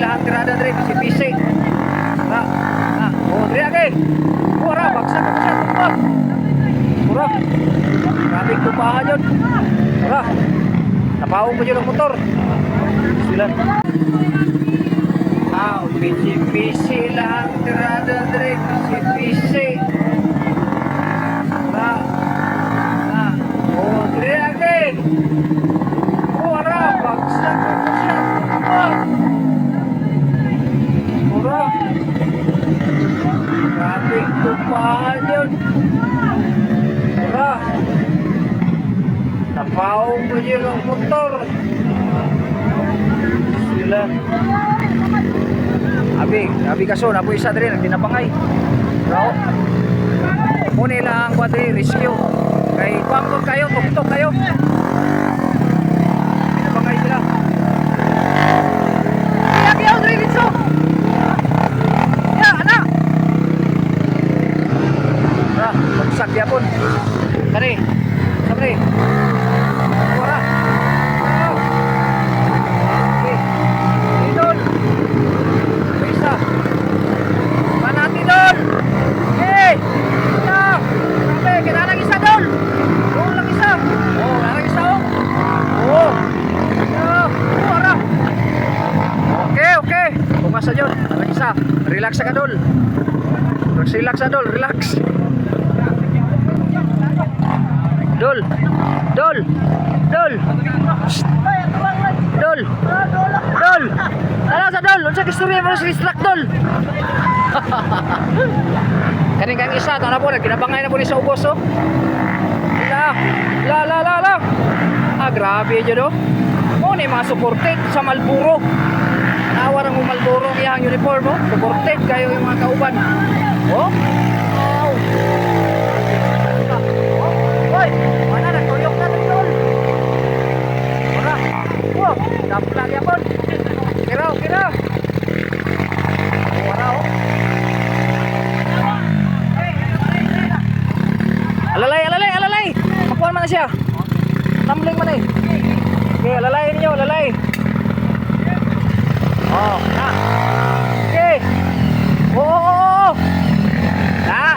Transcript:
lahang tirada dre, pisi-pisi. Oh, dre age. Ora, bagsak ko siya tumbang. Ora. Grabe tumpahan yun. Ora. Napaong ko yun ang motor. Sila. Pisi-pisi lahang tirada dre, pisi-pisi. Oh, dre age. Ora, bagsak ko siya tumbang. Ora. Grabe tumpahan yun. Ora. Napaong ko yun ang motor. Sila. Abi kaso, napo isa dre, nagtinapangay. Bro. Muna lang ko dre, rescue. Kay pangkot kayo, tuktok kayo. Tinapangay sila. Kaya dre, dito. Bagsak yapon. Kani. Sabre. Wala. Okay. Idol. Bisa. Manati dol. Hey. Ya. Sabe, kena lagi isa dol. Oh, lagi isa. Oh, lagi isa oh. Oh. Ya, wala. Okay. Pumasa jud. Lagi isa. Relax ka dol. Relax ka dol, relax. Dol. Ala sa dol, unsa kistorya mo sa distract dol? Kaning kang isa tara po nagkinabangay na po ni sa ubos oh. La. Grabe jud oh. Mo ni mga supported sa Malboro. Nawar ang Malboro iyang uniform oh. Supported kayo yung mga kauban. Oh. Wow. Hoy, mana nagtuyok na tol. Ora. Wow, dapat lagi apon. Kira. Ora oh. Alalay. Kapuan man na siya. Tumbling man eh. Okay, alalay ninyo, alalay. Oh, na. Okay. Oh. Na.